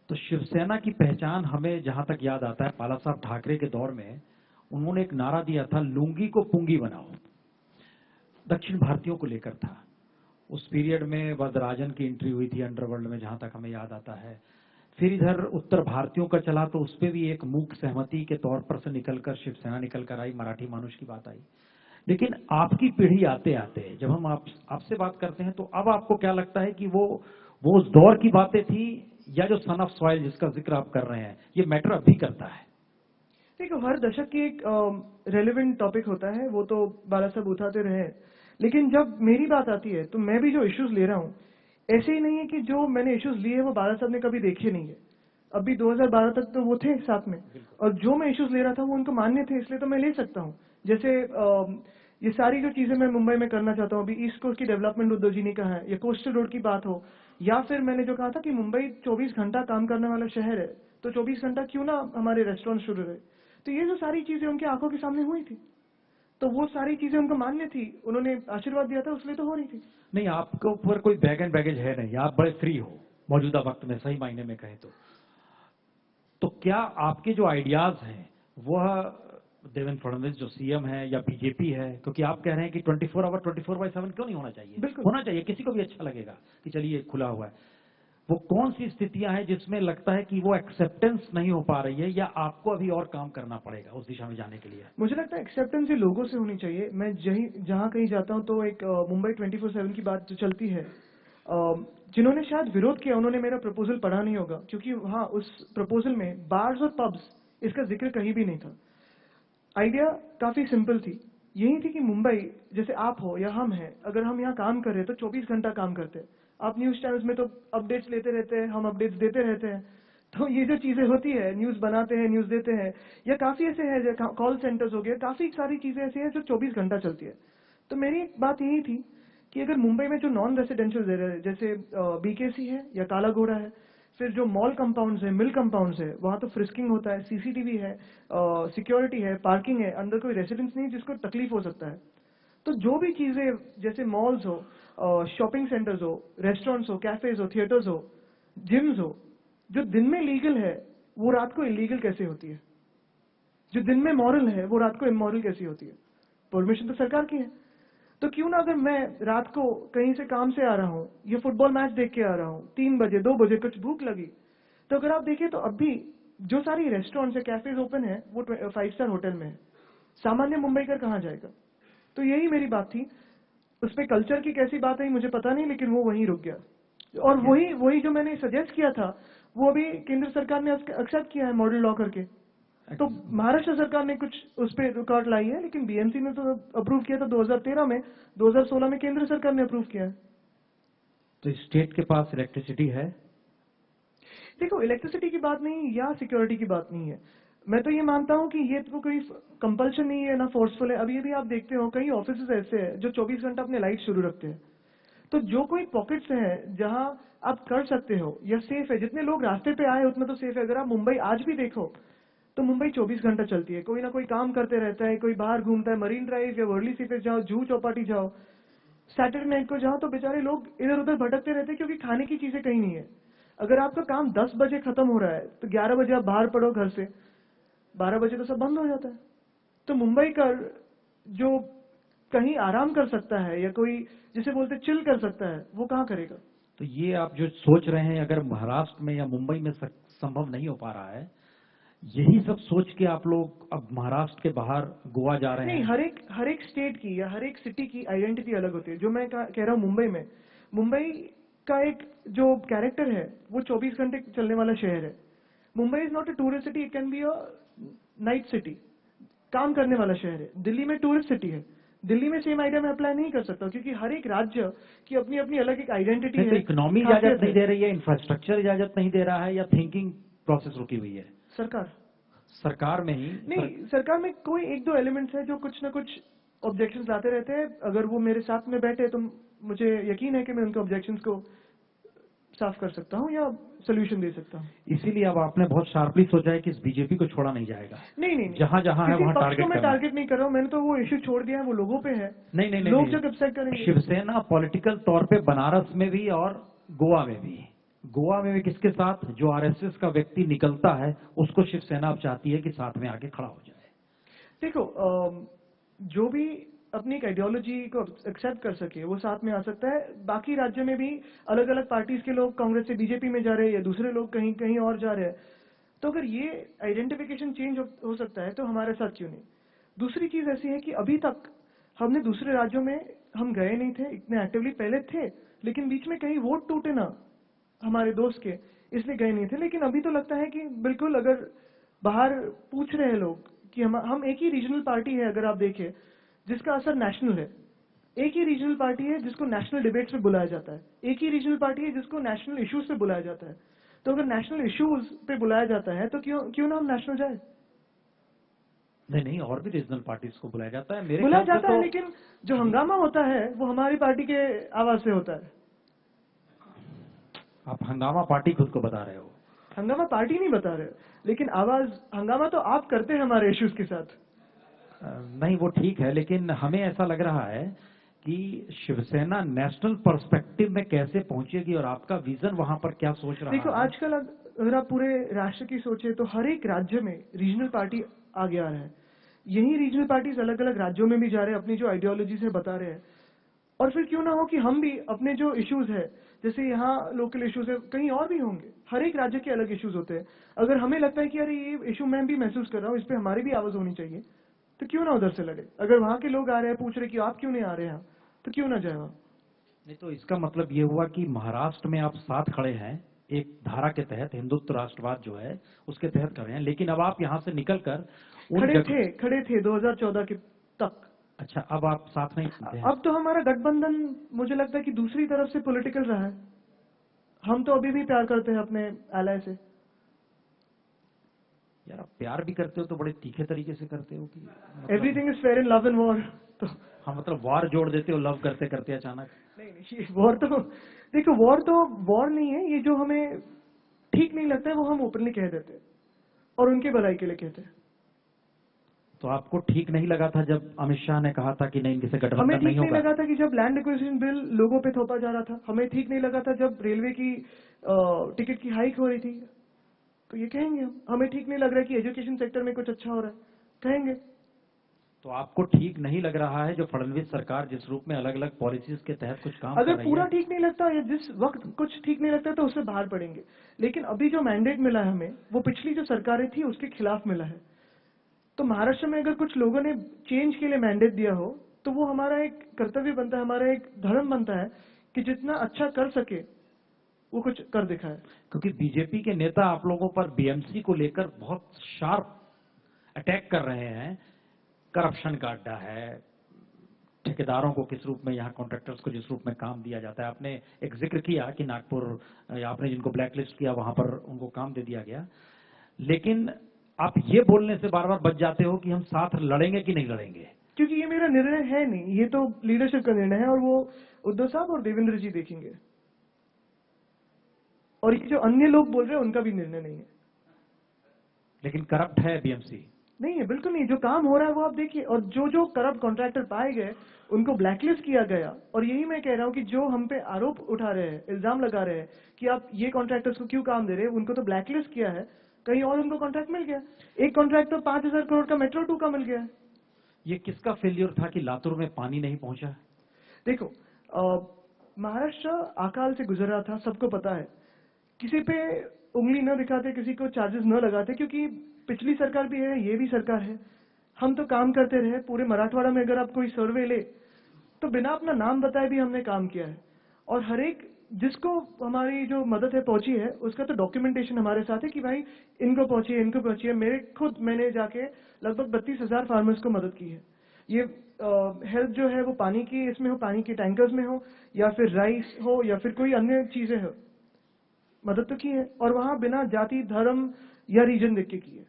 तो शिवसेना की पहचान हमें जहां तक याद आता है, बाला साहब ठाकरे के दौर में उन्होंने एक नारा दिया था, लुंगी को पुंगी बनाओ। दक्षिण भारतीयों को लेकर था। उस पीरियड में वरदराजन की एंट्री हुई थी अंडरवर्ल्ड में, जहां तक हमें याद आता है। फिर इधर उत्तर भारतीयों का चला तो उस पर भी एक मूक सहमति के तौर पर से निकलकर शिवसेना निकलकर आई, मराठी मानुष की बात आई। लेकिन आपकी पीढ़ी आते आते जब हम आपसे बात करते हैं, तो अब आपको क्या लगता है कि वो उस दौर की बातें थी, या जो सन ऑफ सॉइल जिसका जिक्र आप कर रहे हैं, ये मैटर अभी करता है? देखो, हर दशक की एक रेलेवेंट टॉपिक होता है, वो तो बाला साहब उठाते रहे, लेकिन जब मेरी बात आती है तो मैं भी जो इश्यूज ले रहा हूँ, ऐसे ही नहीं है कि जो मैंने इश्यूज लिए हैं वो बाला साहब ने कभी देखे नहीं है। अभी 2012 तक तो वो थे साथ में, और जो मैं इश्यूज ले रहा था वो उनको मान्य थे, इसलिए तो मैं ले सकता हूँ। जैसे ये सारी जो चीजें मैं मुंबई में करना चाहता हूँ, अभी ईस्ट कोस्ट की डेवलपमेंट उद्धव जी ने कहा है, या कोस्टल रोड की बात हो, या फिर मैंने जो कहा था कि मुंबई 24 घंटा काम करने वाला शहर है, तो 24 घंटा क्यों ना हमारे रेस्टोरेंट शुरू रहे। तो ये जो सारी चीजें उनकी आंखों के सामने हुई थी, तो वो सारी चीजें उनको मान्य थी, उन्होंने आशीर्वाद दिया था, उसलिए तो हो रही थी। नहीं, आपके ऊपर कोई बैग एंड बैगेज है नहीं, आप बड़े फ्री हो मौजूदा वक्त में, सही मायने में कहें तो क्या आपके जो आइडियाज हैं वह देवेंद्र फडणवीस जो सीएम है या बीजेपी है, क्योंकि आप कह रहे हैं कि 24 आवर 24/7 क्यों नहीं होना चाहिए? बिल्कुल होना चाहिए, किसी को भी अच्छा लगेगा कि चलिए खुला हुआ है। वो कौन सी स्थितियां हैं जिसमें लगता है कि वो एक्सेप्टेंस नहीं हो पा रही है, या आपको अभी और काम करना पड़ेगा उस दिशा में जाने के लिए? मुझे लगता है एक्सेप्टेंस ही लोगों से होनी चाहिए। मैं जहाँ कहीं जाता हूँ तो एक मुंबई 24/7 की बात जो चलती है, जिन्होंने शायद विरोध किया उन्होंने मेरा प्रपोजल पढ़ा नहीं होगा, क्योंकि हाँ, उस प्रपोजल में बार्स और पब्स इसका जिक्र कहीं भी नहीं था। आइडिया काफी सिंपल थी, यही थी कि मुंबई जैसे आप हो या हम हैं, अगर हम यहाँ काम कर रहे हैं तो 24 घंटा काम करते हैं। आप न्यूज चैनल्स में तो अपडेट्स लेते रहते हैं, हम अपडेट्स देते रहते हैं। तो ये जो चीजें होती है, न्यूज बनाते हैं, न्यूज देते हैं, या काफी ऐसे है, कॉल सेंटर्स हो गए, काफी सारी चीजें ऐसी हैं जो 24 घंटा चलती है। तो मेरी बात यही थी कि अगर मुंबई में जो नॉन रेसिडेंशियल एरिया है, जैसे बीकेसी है या काला घोड़ा है, फिर जो मॉल कंपाउंड्स है, मिल कंपाउंड्स है, वहां तो फ्रिस्किंग होता है, सीसीटीवी है, सिक्योरिटी है, पार्किंग है, अंदर कोई रेसिडेंस नहीं जिसको तकलीफ हो सकता है। तो जो भी चीजें जैसे मॉल्स हो, शॉपिंग सेंटर्स हो, रेस्टोरेंट्स हो, कैफेज हो, थिएटर्स हो, जिम्स हो, जो दिन में लीगल है वो रात को इलीगल कैसे होती है? जो दिन में मॉरल है वो रात को इमोरल कैसी होती है? परमिशन तो सरकार की है। तो क्यों ना अगर मैं रात को कहीं से काम से आ रहा हूँ या फुटबॉल मैच देख के आ रहा हूँ, 3 बजे 2 बजे कुछ भूख लगी, तो अगर आप देखें तो अब भी जो सारी रेस्टोरेंट्स या कैफेज ओपन है वो 5 स्टार होटल में है। सामान्य मुंबईकर कहाँ जाएगा? तो यही मेरी बात थी। उसमें कल्चर की कैसी बात है मुझे पता नहीं, लेकिन वो वहीं रुक गया। और वही जो मैंने सजेस्ट किया था वो अभी केंद्र सरकार ने एक्सेप्ट किया है मॉडल लॉ करके। तो महाराष्ट्र सरकार ने कुछ उस पर रुकावट लाई है, लेकिन बीएमसी ने तो अप्रूव किया था 2013 में, 2016 में केंद्र सरकार ने अप्रूव किया है। तो स्टेट के पास इलेक्ट्रिसिटी है? देखो, इलेक्ट्रिसिटी की बात नहीं या सिक्योरिटी की बात नहीं है। मैं तो ये मानता हूँ कि ये तो कोई कंपल्शन नहीं है ना फोर्सफुल है। अभी अभी आप देखते हो कई ऑफिस ऐसे हैं जो 24 घंटा अपने लाइट शुरू रखते हैं। तो जो कोई पॉकेट्स हैं जहां आप कर सकते हो या सेफ है, जितने लोग रास्ते पे आए उतने तो सेफ है। अगर आप मुंबई आज भी देखो तो मुंबई 24 घंटा चलती है, कोई ना कोई काम करते रहता है, कोई बाहर घूमता है, मरीन ड्राइव या वर्ली सी पे जाओ, जूहू चौपाटी जाओ, सैटरडे नाइट को जाओ, तो बेचारे लोग इधर उधर भटकते रहते हैं क्योंकि खाने की चीजें कहीं नहीं है। अगर आपका काम 10 बजे खत्म हो रहा है तो 11 बजे आप बाहर पड़ो घर से, 12 बजे तो सब बंद हो जाता है। तो मुंबई का जो कहीं आराम कर सकता है या कोई जिसे बोलते चिल कर सकता है, वो कहाँ करेगा? तो ये आप जो सोच रहे हैं, अगर महाराष्ट्र में या मुंबई में संभव नहीं हो पा रहा है, यही सब सोच के आप लोग अब महाराष्ट्र के बाहर गोवा जा रहे हैं? नहीं, हर एक स्टेट की या हर एक सिटी की आइडेंटिटी अलग होती है। जो मैं कह रहा हूँ मुंबई में, मुंबई का एक जो कैरेक्टर है वो 24 घंटे चलने वाला शहर है। Mumbai is not a tourist city, it can be a night city, काम करने वाला शहर है। दिल्ली में टूरिस्ट सिटी है, दिल्ली में सेम आइडिया मैं अप्लाई नहीं कर सकता क्योंकि हर एक राज्य की अपनी अपनी अलग एक आइडेंटिटी है। तो इकोनॉमी इजाजत नहीं दे रही है, इंफ्रास्ट्रक्चर इजाजत नहीं दे रहा है, या थिंकिंग प्रोसेस रुकी हुई है? सरकार में ही नहीं, सरकार में कोई एक दो एलिमेंट्स है जो कुछ ना कुछ ऑब्जेक्शंस लाते रहते हैं। अगर वो मेरे साथ में बैठे तो मुझे यकीन है कि मैं उनके ऑब्जेक्शंस को साफ कर सकता हूँ या सोल्यूशन दे सकता हूँ। इसीलिए अब आपने बहुत शार्पली सोचा है कि इस बीजेपी को छोड़ा नहीं जाएगा? नहीं, जहां जहां है वहां टारगेट मैं टारगेट नहीं कर रहा हूँ। मैंने तो वो इश्यू छोड़ दिया है, वो लोगों पे है। नहीं, लोग जब एक्सेप्ट करेंगे। शिवसेना पॉलिटिकल तौर पे बनारस में भी और गोवा में भी किसके साथ? जो आरएसएस का व्यक्ति निकलता है उसको शिवसेना अब चाहती है कि साथ में आके खड़ा हो जाए। देखो, जो भी अपनी एक आइडियोलॉजी को एक्सेप्ट कर सके वो साथ में आ सकता है। बाकी राज्य में भी अलग अलग पार्टीज के लोग कांग्रेस से बीजेपी में जा रहे हैं या दूसरे लोग कहीं कहीं और जा रहे हैं। तो अगर ये आइडेंटिफिकेशन चेंज हो सकता है तो हमारे साथ क्यों नहीं? दूसरी चीज ऐसी है कि अभी तक हमने दूसरे राज्यों में हम गए नहीं थे इतने एक्टिवली, पहले थे लेकिन बीच में कहीं वोट टूटे ना हमारे दोस्त के, इसलिए गए नहीं थे। लेकिन अभी तो लगता है कि बिल्कुल, अगर बाहर पूछ रहे हैं लोग कि हम एक ही रीजनल पार्टी है, अगर आप देखें जिसका असर नेशनल है, एक ही रीजनल पार्टी है जिसको नेशनल डिबेट्स पे बुलाया जाता है, एक ही रीजनल पार्टी है जिसको नेशनल इश्यूज पे बुलाया जाता है। तो अगर नेशनल इश्यूज पे बुलाया जाता है तो क्यों ना हम नेशनल जाए? नहीं, और भी रीजनल पार्टीज को बुलाया जाता है, मेरे बुलाया जाता है, लेकिन जो हंगामा होता है वो हमारी पार्टी के आवाज से होता है। आप हंगामा पार्टी खुद को बता रहे हो? हंगामा पार्टी नहीं बता रहे, लेकिन आवाज हंगामा तो आप करते हैं हमारे इश्यूज के साथ। नहीं, वो ठीक है, लेकिन हमें ऐसा लग रहा है कि शिवसेना नेशनल पर्सपेक्टिव में कैसे पहुंचेगी और आपका विजन वहां पर क्या सोच रहा है? देखो, आजकल अगर आप पूरे राष्ट्र की सोचे तो हर एक राज्य में रीजनल पार्टी आगे आ रहा है। यही रीजनल पार्टीज अलग अलग राज्यों में भी जा रहे हैं, अपनी जो आइडियोलॉजी से बता रहे हैं। और फिर क्यों ना हो कि हम भी अपने जो इश्यूज है, जैसे यहाँ लोकल इश्यूज है, कहीं और भी होंगे, हर एक राज्य के अलग इश्यूज होते हैं। अगर हमें लगता है कि अरे ये इशू मैं भी महसूस कर रहा हूँ, इस पे हमारी भी आवाज होनी चाहिए, तो क्यों ना उधर से लड़े। अगर वहां के लोग आ रहे हैं, पूछ रहे कि आप क्यों नहीं आ रहे यहाँ, तो क्यों ना जाए वहां। नहीं तो इसका मतलब ये हुआ कि महाराष्ट्र में आप साथ खड़े हैं एक धारा के तहत, हिंदुत्व राष्ट्रवाद जो है उसके तहत खड़े हैं, लेकिन अब आप यहां से निकलकर उन खड़े थे 2014 के तक। अच्छा, अब आप साथ नहीं हैं? अब तो हमारा गठबंधन मुझे लगता है कि दूसरी तरफ से पॉलिटिकल रहा है। हम तो अभी भी प्यार करते हैं अपने एलाय से। यार आप प्यार भी करते हो तो बड़े तीखे तरीके से करते हो कि everything is fair in love and war. तो हाँ, मतलब वार जोड़ देते हो लव करते करते अचानक। नहीं, ये वॉर तो देखो, वॉर तो वॉर नहीं है। ये जो हमें ठीक नहीं लगता है वो हम ओपनली कह देते हैं और उनकी भलाई के लिए कहते हैं। तो आपको ठीक नहीं लगा था जब अमित शाह ने कहा था कि नहीं इनसे हमें गठबंधन ठीक नहीं नहीं होगा? लगा था कि जब लैंड एक्विजिशन बिल लोगों पे थोपा जा रहा था। हमें ठीक नहीं लगा था जब रेलवे की टिकट की हाइक हो रही थी। तो ये कहेंगे हम। हमें ठीक नहीं लग रहा है कि एजुकेशन सेक्टर में कुछ अच्छा हो रहा है, कहेंगे। तो आपको ठीक नहीं लग रहा है जो फडणवीस सरकार जिस रूप में अलग अलग पॉलिसीज के तहत कुछ काम कर अगर रही पूरा है? ठीक नहीं लगता या जिस वक्त कुछ ठीक नहीं लगता तो उससे बाहर पड़ेंगे। लेकिन अभी जो मैंडेट मिला है हमें, वो पिछली जो सरकारें थी उसके खिलाफ मिला है। तो महाराष्ट्र में अगर कुछ लोगों ने चेंज के लिए मैंडेट दिया हो, तो वो हमारा एक कर्तव्य बनता है, हमारा एक धर्म बनता है कि जितना अच्छा कर सके वो कुछ कर दिखाए। क्योंकि बीजेपी के नेता आप लोगों पर बीएमसी को लेकर बहुत शार्प अटैक कर रहे हैं। करप्शन का अड्डा है, ठेकेदारों को किस रूप में, यहाँ कॉन्ट्रैक्टर्स को जिस रूप में काम दिया जाता है। आपने एक जिक्र किया कि नागपुर, आपने जिनको ब्लैकलिस्ट किया वहां पर उनको काम दे दिया गया, लेकिन आप ये बोलने से बार बार बच जाते हो कि हम साथ लड़ेंगे कि नहीं लड़ेंगे। क्योंकि ये मेरा निर्णय है नहीं, ये तो लीडरशिप का निर्णय है और वो उद्धव साहब और देवेंद्र जी देखेंगे। और ये जो अन्य लोग बोल रहे हैं उनका भी निर्णय नहीं है। लेकिन करप्ट है बीएमसी? नहीं है, बिल्कुल नहीं। जो काम हो रहा है वो आप देखिए। और जो जो करप्ट कॉन्ट्रैक्टर पाए गए उनको ब्लैकलिस्ट किया गया। और यही मैं कह रहा हूं कि जो हम पे आरोप उठा रहे हैं, इल्जाम लगा रहे हैं कि आप ये कॉन्ट्रैक्टर्स को क्यों काम दे रहे हैं, उनको तो ब्लैकलिस्ट किया है, कहीं और उनको कॉन्ट्रैक्ट मिल गया। एक कॉन्ट्रैक्ट तो 5,000 करोड़ का मेट्रो 2 का मिल गया है। ये किसका फेलियर था कि लातूर में पानी नहीं पहुंचा? देखो, महाराष्ट्र अकाल से गुजर रहा था, सबको पता है। किसी पे उंगली न दिखाते, किसी को चार्जेस न लगाते, क्योंकि पिछली सरकार भी है, ये भी सरकार है। हम तो काम करते रहे। पूरे मराठवाड़ा में अगर आप कोई सर्वे ले तो बिना अपना नाम बताए भी हमने काम किया है। और हर एक जिसको हमारी जो मदद है पहुंची है, उसका तो डॉक्यूमेंटेशन हमारे साथ है कि भाई इनको पहुंची है, इनको पहुंची है। मैंने जाके लगभग 32,000 फार्मर्स को मदद की है। ये हेल्प जो है वो पानी की इसमें हो, पानी के टैंकर्स में हो, या फिर राइस हो, या फिर कोई अन्य चीजें हो, मदद तो की है। और वहां बिना जाति, धर्म या रीजन देख के की है।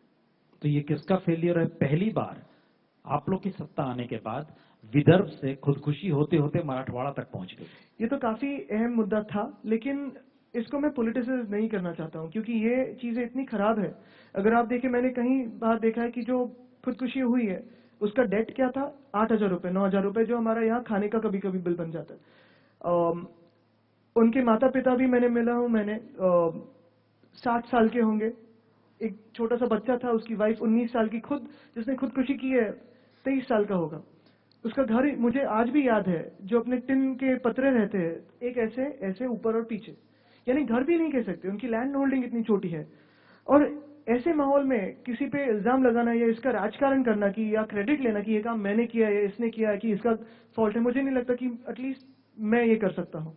तो ये किसका फेलियर है? पहली बार आप लोग की सत्ता आने के बाद विदर्भ से खुदकुशी होते होते मराठवाड़ा तक पहुंच गई। ये तो काफी अहम मुद्दा था, लेकिन इसको मैं पॉलिटिसाइज नहीं करना चाहता हूं, क्योंकि ये चीजें इतनी खराब है। अगर आप देखें, मैंने कहीं बार देखा है कि जो खुदकुशी हुई है उसका डेट क्या था, 8,000 रुपए, 9,000 रुपए, जो हमारा यहाँ खाने का कभी कभी बिल बन जाता है। उनके माता पिता भी मैंने मिला हूं। मैंने 60 साल के होंगे। एक छोटा सा बच्चा था, उसकी वाइफ 19 साल की, खुद जिसने खुदकुशी की है 23 साल का होगा। उसका घर मुझे आज भी याद है, जो अपने टिन के पतरे रहते हैं, एक ऐसे ऐसे ऊपर और पीछे, यानी घर भी नहीं कह सकते, उनकी लैंड होल्डिंग इतनी छोटी है। और ऐसे माहौल में किसी पे इल्जाम लगाना या इसका राजकारण करना कि या क्रेडिट लेना कि ये काम मैंने किया है, इसने किया है, कि इसका फॉल्ट है, मुझे नहीं लगता कि एटलीस्ट मैं ये कर सकता हूं।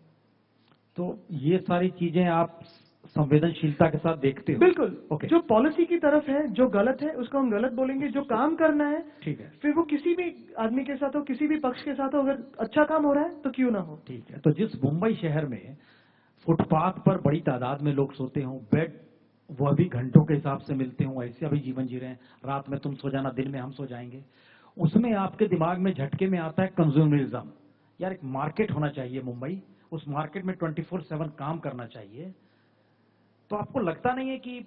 तो ये सारी चीजें आप संवेदनशीलता के साथ देखते हो? बिल्कुल। ओके। जो पॉलिसी की तरफ है, जो गलत है उसको हम गलत बोलेंगे। जो काम करना है, ठीक है, फिर वो किसी भी आदमी के साथ हो, किसी भी पक्ष के साथ हो, अगर अच्छा काम हो रहा है तो क्यों ना हो। ठीक है। तो जिस मुंबई शहर में फुटपाथ पर बड़ी तादाद में लोग सोते हों, बेड वह भी घंटों के हिसाब से मिलते हों, ऐसे अभी जीवन जी रहे हैं, रात में तुम सो जाना, दिन में हम सो जाएंगे, उसमें आपके दिमाग में झटके में आता है कंज्यूमरिज्म। यार एक मार्केट होना चाहिए मुंबई, उस मार्केट में 24/7 काम करना चाहिए। तो आपको लगता नहीं है कि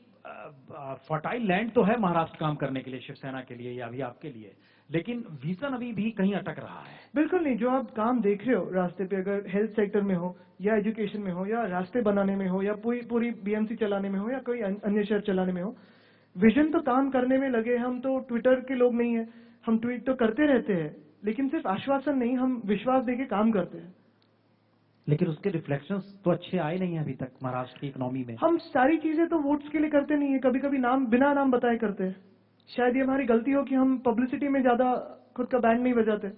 फर्टाइल लैंड तो है महाराष्ट्र काम करने के लिए, शिवसेना के लिए या अभी आपके लिए, लेकिन विजन अभी भी कहीं अटक रहा है? बिल्कुल नहीं। जो आप काम देख रहे हो रास्ते पे, अगर हेल्थ सेक्टर में हो या एजुकेशन में हो या रास्ते बनाने में हो या पूरी पूरी बीएमसी चलाने में हो या कोई अन्य शहर चलाने में हो, विजन तो काम करने में लगे। हम तो ट्विटर के लोग नहीं है। हम ट्वीट तो करते रहते हैं, लेकिन सिर्फ आश्वासन नहीं, हम विश्वास देके काम करते हैं। लेकिन उसके रिफ्लेक्शंस तो अच्छे आए नहीं हैं अभी तक महाराष्ट्र की इकोनॉमी में। हम सारी चीजें तो वोट्स के लिए करते नहीं है, कभी कभी नाम बिना नाम बताए करते हैं। शायद ये हमारी गलती हो कि हम पब्लिसिटी में ज्यादा खुद का बैंड नहीं बजाते,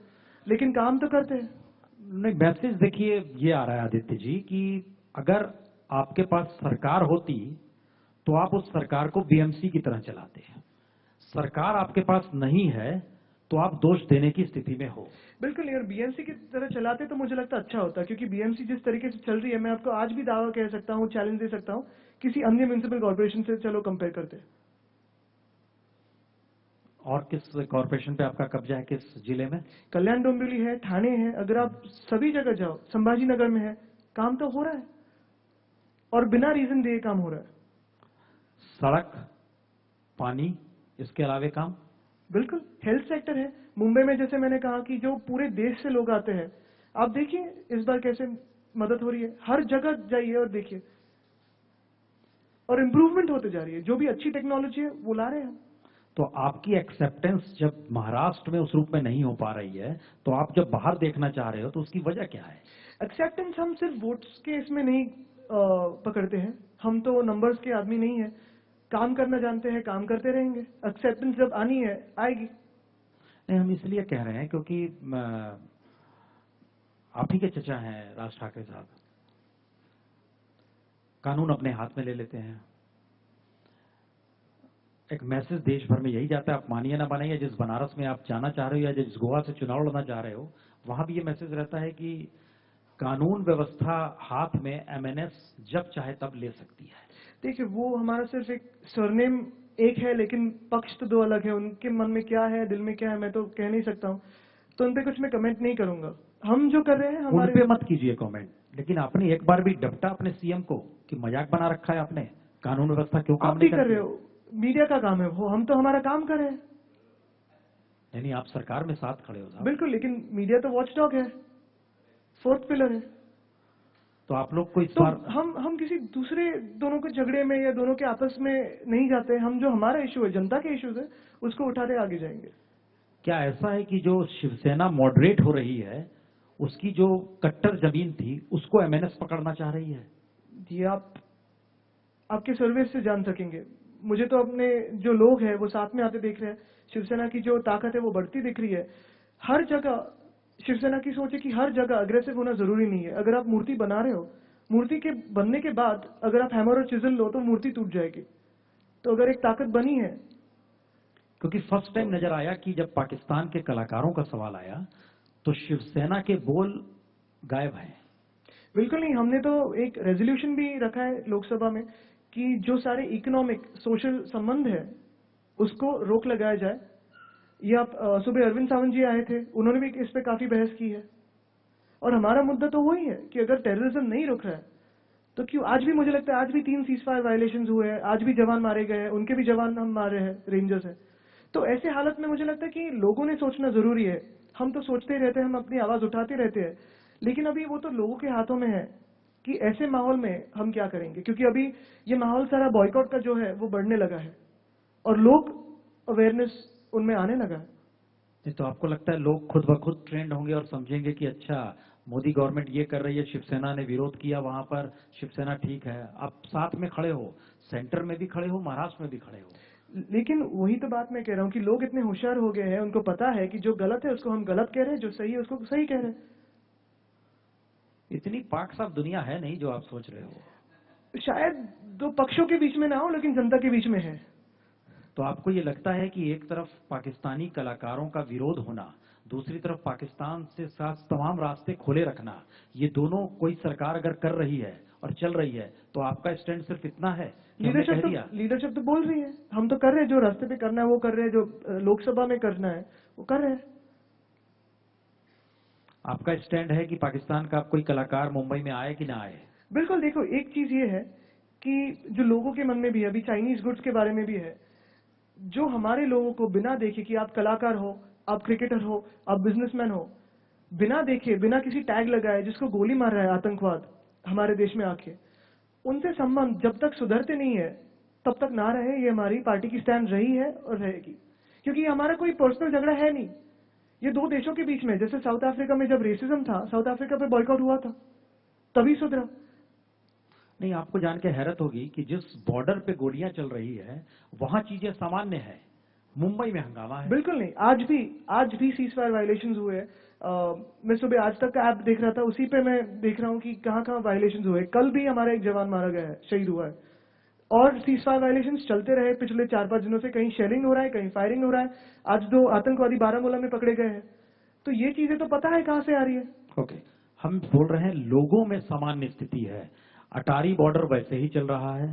लेकिन काम तो करते हैं। नहीं, मैसेज देखिए ये आ रहा है आदित्य जी कि अगर आपके पास सरकार होती तो आप उस सरकार को बीएमसी की तरह चलाते हैं। सरकार आपके पास नहीं है तो आप दोष देने की स्थिति में हो। बिल्कुल यार, बीएमसी की तरह चलाते तो मुझे लगता अच्छा होता, क्योंकि बीएमसी जिस तरीके से चल रही है, मैं आपको आज भी दावा कह सकता हूँ, चैलेंज दे सकता हूँ, किसी अन्य म्यूनिसिपल कॉर्पोरेशन से चलो कंपेयर करते हैं। और किस कॉर्पोरेशन पे आपका कब्जा है, किस जिले में? कल्याण डोंबिवली है, ठाणे है, अगर आप सभी जगह जाओ, संभाजी नगर में है, काम तो हो रहा है और बिना रीजन दिए काम हो रहा है। सड़क, पानी, इसके अलावे काम? बिल्कुल। हेल्थ सेक्टर है, मुंबई में जैसे मैंने कहा कि जो पूरे देश से लोग आते हैं, आप देखिए इस बार कैसे मदद हो रही है, हर जगह जाइए और देखिए, और इम्प्रूवमेंट होते जा रही है। जो भी अच्छी टेक्नोलॉजी है वो ला रहे हैं। तो आपकी एक्सेप्टेंस जब महाराष्ट्र में उस रूप में नहीं हो पा रही है, तो आप जब बाहर देखना चाह रहे हो तो उसकी वजह क्या है? एक्सेप्टेंस हम सिर्फ वोट्स के इसमें नहीं पकड़ते हैं, हम तो नंबर्स के आदमी नहीं है, काम करना जानते हैं, काम करते रहेंगे। एक्सेप्टेंस जब आनी है आएगी। नहीं, हम इसलिए कह रहे हैं क्योंकि आप ही के चचा हैं राज ठाकरे साहब, कानून अपने हाथ में ले लेते हैं। एक मैसेज देश भर में यही जाता है, आप मानिए ना मानिए, जिस बनारस में आप जाना चाह रहे हो या जिस गोवा से चुनाव लड़ना चाह रहे हो, वहां भी ये मैसेज रहता है कि कानून व्यवस्था हाथ में एमएनएस जब चाहे तब ले सकती है। देखिए, वो हमारा सिर्फ एक सरनेम एक है, लेकिन पक्ष तो दो अलग है। उनके मन में क्या है, दिल में क्या है, मैं तो कह नहीं सकता हूँ, तो उन पे कुछ मैं कमेंट नहीं करूंगा। हम जो कर रहे हैं उन हमारे पे मत कीजिए कमेंट, लेकिन आपने एक बार भी डपटा अपने सीएम को कि मजाक बना रखा है आपने, कानून व्यवस्था क्यों काम आप भी नहीं कर करती? रहे हो, मीडिया का काम है वो, हम तो हमारा काम कर रहे हैं। नहीं, आप सरकार में साथ खड़े हो साहब। बिल्कुल, लेकिन मीडिया तो वॉचडॉग है, फोर्थ पिलर है। तो आप लोग को इस तो बार हम किसी दूसरे दोनों के झगड़े में या दोनों के आपस में नहीं जाते। हम जो हमारा इशू है, जनता के इश्यूज है, उसको उठाते आगे जाएंगे। क्या ऐसा है कि जो शिवसेना मॉडरेट हो रही है, उसकी जो कट्टर जमीन थी उसको एमएनएस पकड़ना चाह रही है? ये आप आपके सर्वे से जान सकेंगे। मुझे तो अपने जो लोग हैं वो साथ में आते देख रहे हैं। शिवसेना की जो ताकत है वो बढ़ती दिख रही है। हर जगह शिवसेना की सोच है कि हर जगह अग्रेसिव होना जरूरी नहीं है। अगर आप मूर्ति बना रहे हो, मूर्ति के बनने के बाद अगर आप हैमर और चिजल लो तो मूर्ति टूट जाएगी। तो अगर एक ताकत बनी है, क्योंकि फर्स्ट टाइम नजर आया कि जब पाकिस्तान के कलाकारों का सवाल आया तो शिवसेना के बोल गायब हैं। बिल्कुल नहीं। हमने तो एक रेजोल्यूशन भी रखा है लोकसभा में कि जो सारे इकोनॉमिक सोशल संबंध है उसको रोक लगाया जाए। ये आप सुबह अरविंद सावंत जी आए थे, उन्होंने भी इस पे काफी बहस की है। और हमारा मुद्दा तो वही है कि अगर टेररिज्म नहीं रुक रहा है तो क्यों आज भी, मुझे लगता है आज भी 3 सीजफायर वायलेशन हुए हैं, आज भी जवान मारे गए हैं, उनके भी जवान हम मारे हैं, रेंजर्स हैं। तो ऐसे हालत में मुझे लगता है कि लोगों ने सोचना जरूरी है। हम तो सोचते ही रहते हैं, हम अपनी आवाज उठाते रहते हैं, लेकिन अभी वो तो लोगों के हाथों में है कि ऐसे माहौल में हम क्या करेंगे। क्योंकि अभी ये माहौल सारा बॉयकॉट का जो है वो बढ़ने लगा है और लोग अवेयरनेस उनमें आने लगा है। नहीं तो आपको लगता है लोग खुद ब खुद ट्रेंड होंगे और समझेंगे कि अच्छा मोदी गवर्नमेंट ये कर रही है, शिवसेना ने विरोध किया, वहां पर शिवसेना ठीक है, आप साथ में खड़े हो, सेंटर में भी खड़े हो, महाराष्ट्र में भी खड़े हो। लेकिन वही तो बात मैं कह रहा हूँ कि लोग इतने होशियार हो गए हैं, उनको पता है कि जो गलत है उसको हम गलत कह रहे हैं, जो सही है उसको सही कह रहे हैं। इतनी पाक साफ दुनिया है नहीं जो आप सोच रहे हो। शायद दो पक्षों के बीच में ना हो, लेकिन जनता के बीच में है। तो आपको ये लगता है कि एक तरफ पाकिस्तानी कलाकारों का विरोध होना, दूसरी तरफ पाकिस्तान से साथ तमाम रास्ते खोले रखना, ये दोनों कोई सरकार अगर कर रही है और चल रही है तो आपका स्टैंड सिर्फ इतना है कि हमने कह दिया? लीडरशिप तो बोल रही है, हम तो कर रहे हैं, जो रास्ते पे करना है वो कर रहे हैं, जो लोकसभा में करना है वो कर रहे हैं। आपका स्टैंड है कि पाकिस्तान का कोई कलाकार मुंबई में आए कि ना आए? बिल्कुल। देखो, एक चीज ये है कि जो लोगों के मन में भी है, अभी चाइनीज गुड्स के बारे में भी है, जो हमारे लोगों को बिना देखे कि आप कलाकार हो, आप क्रिकेटर हो, आप बिजनेसमैन हो, बिना देखे, बिना किसी टैग लगाए जिसको गोली मार रहा है आतंकवाद हमारे देश में आके, उनसे संबंध जब तक सुधरते नहीं है तब तक ना रहे। ये हमारी पार्टी की स्टैंड रही है और रहेगी, क्योंकि हमारा कोई पर्सनल झगड़ा है नहीं। ये दो देशों के बीच में, जैसे साउथ अफ्रीका में जब रेसिज्म था, साउथ अफ्रीका पे बॉयकॉट हुआ था, तभी सुधरा। नहीं, आपको जान के हैरत होगी कि जिस बॉर्डर पे गोलियां चल रही है वहां चीजें सामान्य है, मुंबई में हंगामा है। बिल्कुल नहीं, आज भी सीजफायर वायलेशंस हुए हैं। मैं सुबह आज तक का ऐप देख रहा था, उसी पे मैं देख रहा हूँ कि कहाँ कहाँ वायलेशंस हुए। कल भी हमारा एक जवान मारा गया है, शहीद हुआ है। और सीजफायर वायलेशंस चलते रहे पिछले 4-5 दिनों से। कहीं शेलिंग हो रहा है, कहीं फायरिंग हो रहा है। आज 2 आतंकवादी बारामूला में पकड़े गए हैं। तो ये चीजें तो पता है कहाँ से आ रही है। ओके, हम बोल रहे हैं लोगों में सामान्य स्थिति है। अटारी बॉर्डर वैसे ही चल रहा है,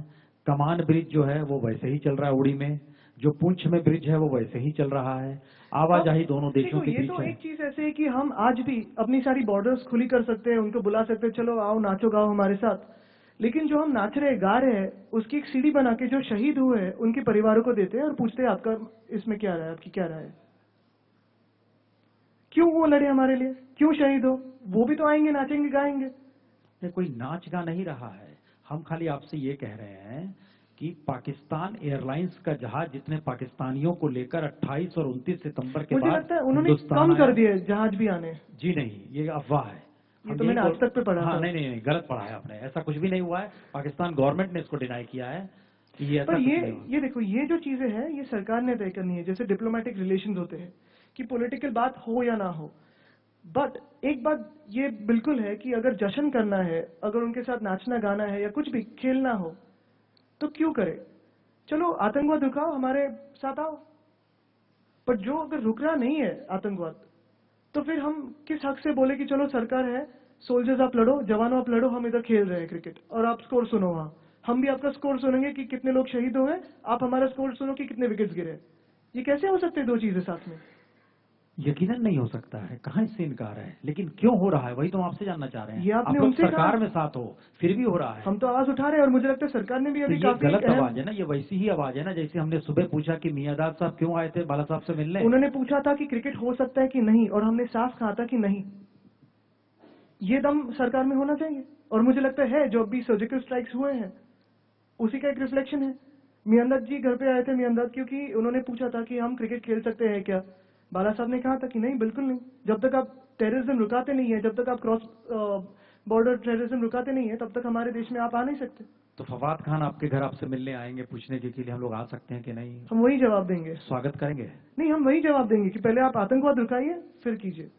कमान ब्रिज जो है वो वैसे ही चल रहा है उड़ी में, जो पुंछ में ब्रिज है वो वैसे ही चल रहा है, आवाजाही दोनों देशों के ये बीच तो है। एक चीज ऐसे है कि हम आज भी अपनी सारी बॉर्डर्स खुली कर सकते हैं, उनको बुला सकते हैं, चलो आओ नाचो गाओ हमारे साथ। लेकिन जो हम नाच रहे गा रहे हैं, उसकी एक सीढ़ी बना के जो शहीद हुए हैं उनके परिवारों को देते हैं और पूछते हैं आपका इसमें क्या राय है, आपकी क्या राय है, क्यों वो लड़े हमारे लिए, क्यों शहीद हो। वो भी तो आएंगे, नाचेंगे गाएंगे। ये कोई नाच गा नहीं रहा है। हम खाली आपसे ये कह रहे हैं कि पाकिस्तान एयरलाइंस का जहाज जितने पाकिस्तानियों को लेकर 28 और 29 सितंबर के मुझे बाद लगता है उन्होंने हिंदुस्तान कम आया। कर दिए जहाज भी आने। जी नहीं, ये अफवाह है। ये हम तो यही मैंने आज तक पे पढ़ा हाँ, था। नहीं, गलत पढ़ा है आपने। ऐसा कुछ भी नहीं हुआ है। पाकिस्तान गवर्नमेंट ने इसको डिनाई किया है कि ये ऐसा पर कुछ नहीं हुआ। ये देखो, ये जो चीजें हैं ये सरकार ने तय करनी है। जैसे डिप्लोमेटिक रिलेशंस होते हैं कि पॉलिटिकल बात हो या ना हो, बट एक बात ये बिल्कुल है कि अगर जश्न करना है, अगर उनके साथ नाचना गाना है या कुछ भी खेलना हो, तो क्यों करे। चलो आतंकवाद रुकाओ, हमारे साथ आओ। पर जो अगर रुक रहा नहीं है आतंकवाद, तो फिर हम किस हक से बोले कि चलो सरकार है, सोल्जर्स आप लड़ो, जवानों आप लड़ो, हम इधर खेल रहे हैं क्रिकेट और आप स्कोर सुनो वहां। हम भी आपका स्कोर सुनेंगे कि कितने लोग शहीद हुए, आप हमारा स्कोर सुनो कि कितने विकेट्स गिरे। ये कैसे हो सकते हैं दो चीजें साथ में। यकीनन नहीं हो सकता है, कहाँ इससे इनकार है, लेकिन क्यों हो रहा है वही तो हम आपसे जानना चाह रहे ये हैं। आपने आप लोग उनसे सरकार कहा। में साथ हो, फिर भी हो रहा है। हम तो आवाज उठा रहे हैं और मुझे लगता है सरकार ने भी तो अभी ये काफी गलत अहम। आवाज है ना, ये वैसी ही आवाज है ना जैसे हमने सुबह पूछा कि मियाँदाद साहब क्यों आए थे बाला साहब से मिलने। उन्होंने पूछा था कि क्रिकेट हो सकता है कि नहीं, और हमने साफ कहा था कि नहीं। ये दम सरकार में होना चाहिए, और मुझे लगता है जो अभी सर्जिकल स्ट्राइक्स हुए हैं उसी का एक रिफ्लेक्शन है। मियांदाद जी घर पे आए थे, मियांदाद क्योंकि उन्होंने पूछा था कि हम क्रिकेट खेल सकते हैं क्या। बाला साहब ने कहा था कि नहीं, बिल्कुल नहीं। जब तक आप टेररिज्म रुकाते नहीं है, जब तक आप क्रॉस बॉर्डर टेररिज्म रुकाते नहीं है, तब तक हमारे देश में आप आ नहीं सकते। तो फवाद खान आपके घर आपसे मिलने आएंगे पूछने के लिए हम लोग आ सकते हैं कि नहीं? हम वही जवाब देंगे। स्वागत करेंगे। नहीं, हम वही जवाब देंगे कि पहले आप आतंकवाद रुकाइए, फिर कीजिए।